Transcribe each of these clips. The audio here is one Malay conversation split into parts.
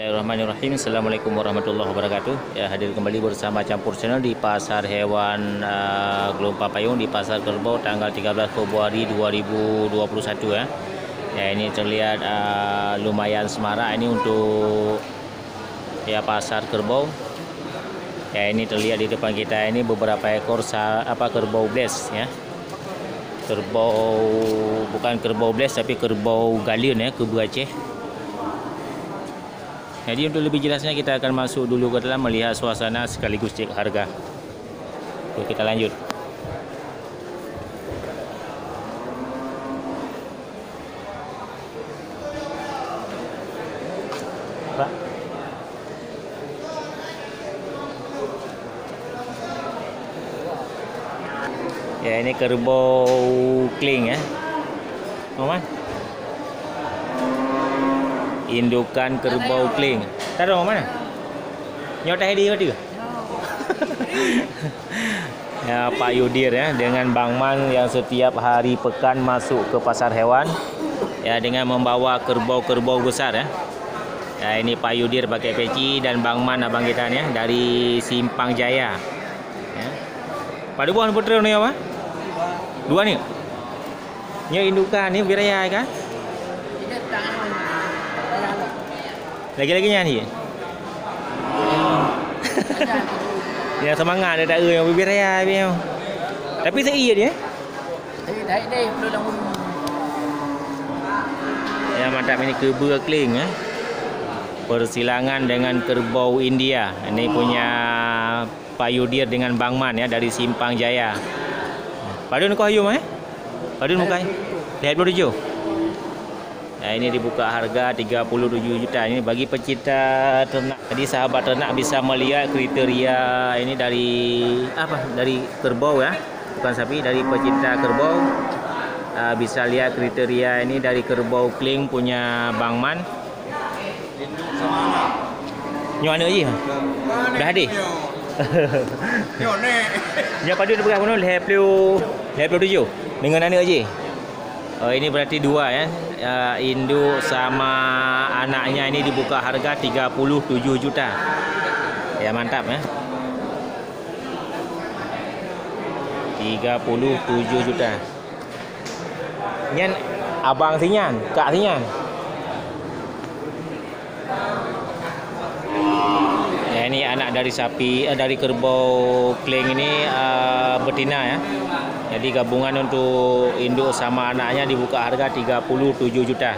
Bismillahirrahmanirrahim. Assalamualaikum warahmatullahi wabarakatuh. Ya, hadir kembali bersama Campur Channel di Pasar Hewan Gelompang Payung di Pasar Kerbau tanggal 13 Februari 2021 ya. Ya, ini terlihat lumayan semarak ini untuk ya Pasar Kerbau. Ya, ini terlihat di depan kita ini beberapa ekor kerbau blaze ya. Kerbau, bukan kerbau blaze tapi kerbau galion ya, kerbau Aceh. Jadi untuk lebih jelasnya kita akan masuk dulu ke dalam melihat suasana sekaligus cek harga. Oke, kita lanjut. Pak. Ya, ini kerbau kling ya. Mama? Indukan kerbau kling. Taruh mana? Nyota hedi ke? Ya, Pak Yudir ya dengan Bang Man yang setiap hari pekan masuk ke pasar hewan ya dengan membawa kerbau-kerbau besar ya. Ya, ini Pak Yudir pakai peci dan Bang Man abang kita nih ya dari Simpang Jaya. Ya. Pada buah putra ni apa? Dua nih. Nya indukan ni biraya kan? Lagi-lagi nyanyi. Ya semangat dia tak yang bibir raya dia. Tapi saya iya dia. Ya mantap, ini kerbau kling ya. Persilangan dengan kerbau India. Ini punya Pak Yudir dengan Bang Man ya dari Simpang Jaya. Padun kau ayum Padun mukai. Lihat 27. Nah, ini dibuka harga 37 juta. Ini bagi pecinta ternak. Jadi sahabat ternak bisa melihat kriteria ini dari apa? Dari kerbau ya. Bukan sapi, dari pecinta kerbau. Bisa lihat kriteria ini dari kerbau kling punya Bang Man. Nyo ana je. Dah ada. Nyo ne. Nya padu berapa kono 27 dengan anak je. Oh, ini berarti dua ya. Induk sama anaknya ini dibuka harga 37 juta. Ya mantap ya. 37 juta. Nyen abang sinyan, kak sinyan. Ya, ini anak dari sapi dari kerbau kling ini betina ya. Jadi gabungan untuk induk sama anaknya dibuka harga 37 juta.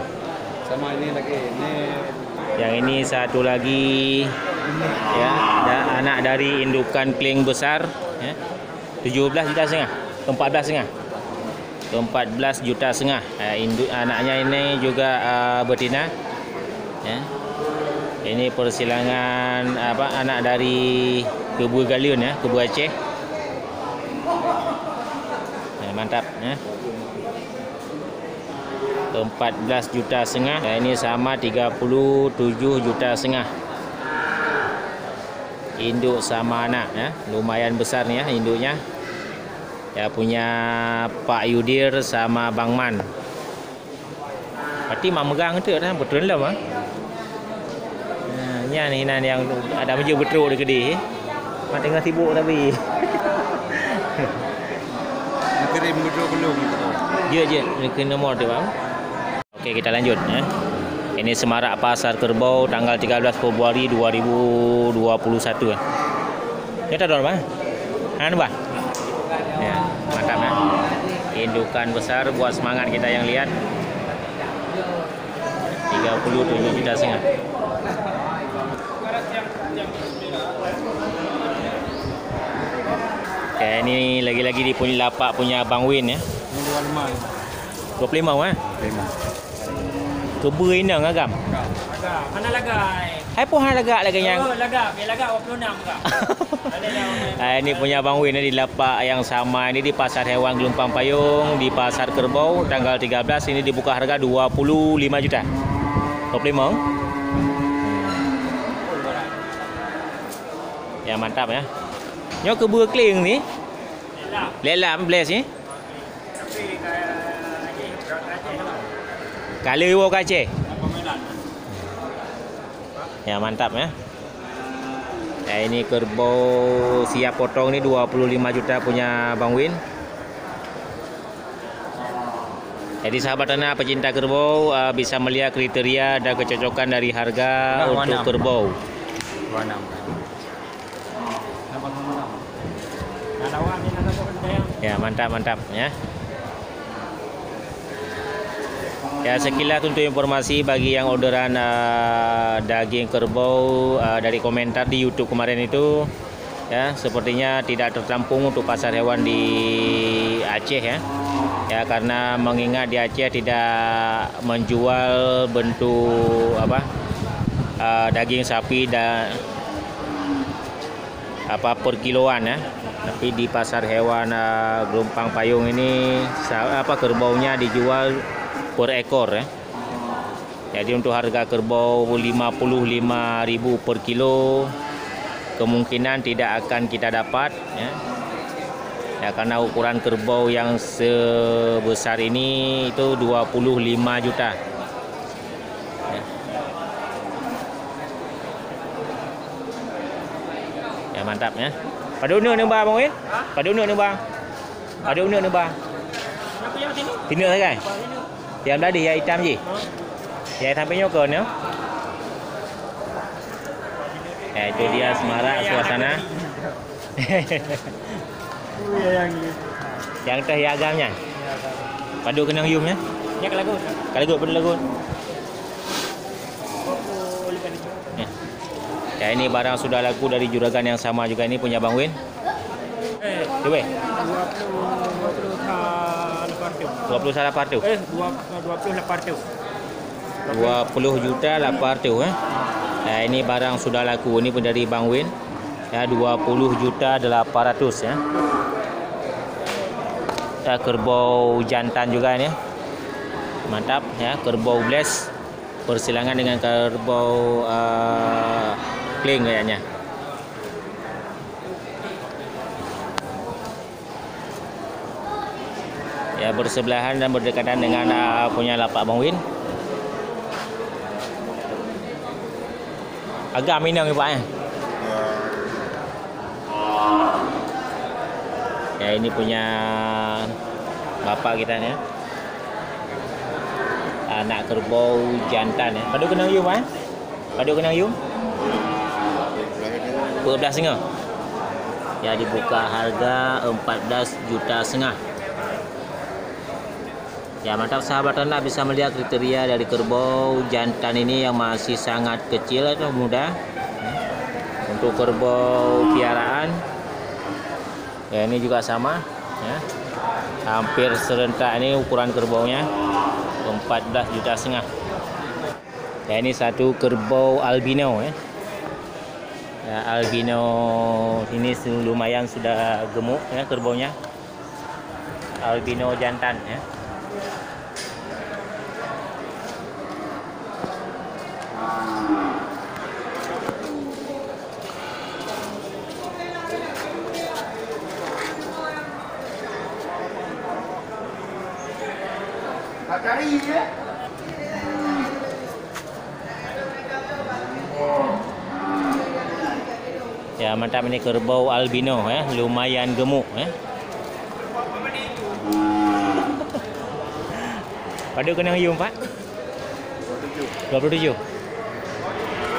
Sama ini lagi, ini yang ini satu lagi ya, ada anak dari indukan kling besar ya. 17 juta setengah, 14 setengah. 14 juta setengah. Induk anaknya ini juga betina ya. Ini persilangan anak dari kerbau galion ya, kerbau Aceh. Mantap ya. 14 juta setengah. Dan ini sama 37 juta setengah. Induk sama anak ya. Lumayan besar nih ya induknya. Ya punya Pak Yudir sama Bang Man. Berarti mak megang tu dah betul lah bang. Nah, ni yang ada meja betruk di kedai. Mak tengah sibuk tapi. kirim belum. Je kena nomor tu bang. Okey, kita lanjut ya. Ini semarak pasar kerbau tanggal 13 Februari 2021 ya. Kita dah bang. Bang. Ya, mantap ya. Indukan besar buat semangat kita yang lihat. 37 juta setengah. Oke, ini lagi-lagi di punya lapak punya Bang Win ya. 25 kan? 25. Kerbau inang agam. Mana lagai? Hai pun hai lagak lagi yang. Lagak 26 enggak. Ini punya Bang Win di lapak yang sama ini di Pasar Hewan Gelompang Payung di Pasar Kerbau tanggal 13 ini dibuka harga 25 juta. 25. Ya mantap ya. Nyo kerbau kling ni. Lela blaze ni. Tapi Kali wo Aceh. Ya mantap ya. Ya ini kerbau siap potong ini 25 juta punya Bang Win. Jadi sahabat tanah pecinta kerbau bisa melihat kriteria dan kecocokan dari harga untuk kerbau. 26. Ya mantap ya. Ya sekilas untuk informasi bagi yang orderan daging kerbau dari komentar di YouTube kemarin itu, ya sepertinya tidak tertampung untuk pasar hewan di Aceh ya. Ya karena mengingat di Aceh tidak menjual bentuk daging sapi dan per kiloan ya. Tapi di pasar hewan Gelompang Payung ini kerbaunya dijual per ekor ya. Jadi untuk harga kerbau 55.000 per kilo kemungkinan tidak akan kita dapat ya. Ya karena ukuran kerbau yang sebesar ini itu 25 juta. Ya, ya mantap ya. Pada unik ni bang Win? Pada unik ni bang. Pada unik ni bang. Apa yang sini? Tindak kan? Yang tadi yang hitam je. Yang hitam penyokon ya. Ya itu dia semarak suasana. Yang teh agamnya. Padu kenang yum ya. Ya kelagut. Kalagut pada lagut. Ya. Ya ini barang sudah laku dari juragan yang sama juga ini punya Bang Win. Coba. 20 salah partu. 20 partu. 20 juta 800 ya. Nah, ini barang sudah laku ini pun dari Bang Win. Ya 20 juta 800 ya. Ya kerbau jantan juga ini. Mantap ya, kerbau bless persilangan dengan kerbau kling kayaknya. Ya bersebelahan dan berdekatan dengan punya lapak Bang Win. Agak minang ni Pak ya. Ya ini punya bapak kita ni ya. Anak kerbau jantan ya. Padu kenang yum Pak? Padu kenang yum? 12,5. Ya dibuka harga 14,5 juta. Ya mantap sahabat ternak, bisa melihat kriteria dari kerbau jantan ini yang masih sangat kecil atau muda. Untuk kerbau piaraan ya ini juga sama ya. Hampir serentak ini ukuran kerbaunya 14,5 juta. Ya ini satu kerbau albino ya. Ya albino ini lumayan sudah gemuk ya kerbaunya. Albino jantan ya. Ya mantap, ini kerbau albino ya, lumayan gemuk ya. Padu kenang yum Pak? 27.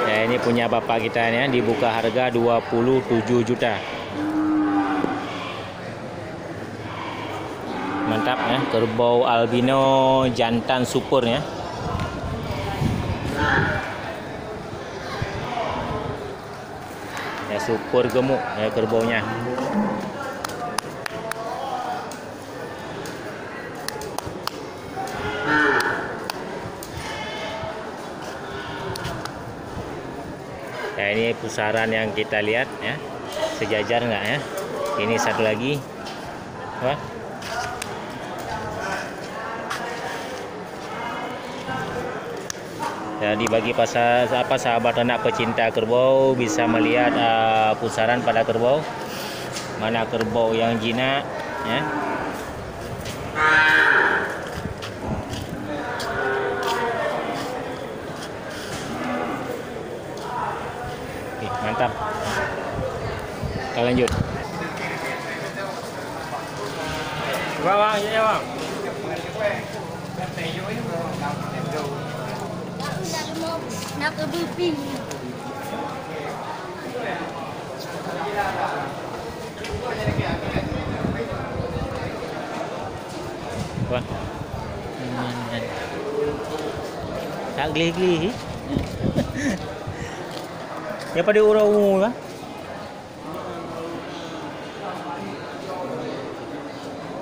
Ya ini punya bapak kita ya, dibuka harga 27 juta. Mantap ya, kerbau albino jantan super ya. Ya super gemuk ya kerbaunya. Ya ini pusaran yang kita lihat ya, sejajar nggak ya? Ini satu lagi. Wah. Jadi bagi sahabat ternak pecinta kerbau bisa melihat pusaran pada kerbau, mana kerbau yang jinak ya. Mantap. Kita lanjut. Bang, ya bang. Nak ke buping. Wah. Tak geli-geli. Ya pada orang umur lah.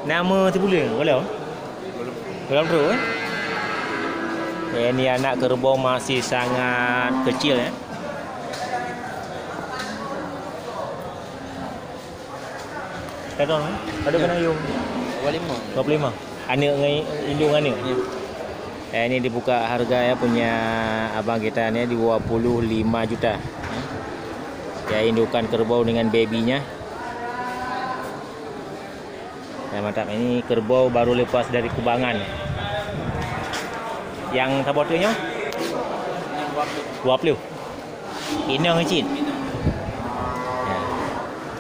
Nama tu boleh? Belum? Belum tahu eh? Ini anak kerbau masih sangat kecil ya. Kata orang, ada kena yung 25. Anak dengan indung anak. Ya. Ini dibuka harga ya punya abang kita ni 25 juta. Ya, indukan kerbau dengan babynya. Ya, mantap. Ini kerbau baru lepas dari kubangan. Yang tabotunya 20. Ini yang kecil.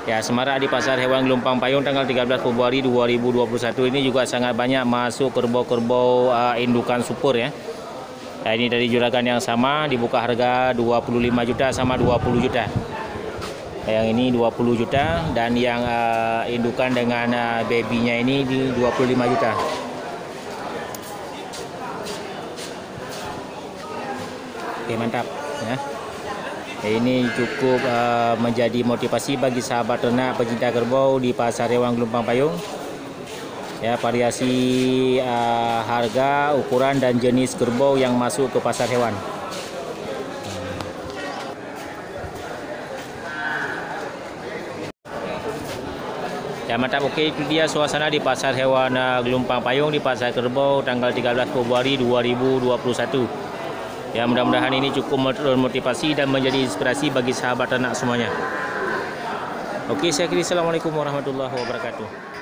Ya, semarak di Pasar Hewan Gelompang Payung tanggal 13 Februari 2021 ini juga sangat banyak masuk kerbau-kerbau indukan super ya. Nah, ini dari juragan yang sama dibuka harga 25 juta sama 20 juta. Yang ini 20 juta dan yang indukan dengan babynya ini di 25 juta. Oke, mantap ya. Ini cukup menjadi motivasi bagi sahabat ternak pecinta kerbau di Pasar Hewan Gelompang Payung. Ya, variasi harga, ukuran dan jenis kerbau yang masuk ke pasar hewan. Ya, mantap. Oke, itu dia suasana di Pasar Hewan Gelompang Payung di Pasar Kerbau tanggal 13 Februari 2021. Ya, mudah-mudahan ini cukup memotivasi dan menjadi inspirasi bagi sahabat ternak semuanya. Oke, saya akhiri. Assalamualaikum warahmatullahi wabarakatuh.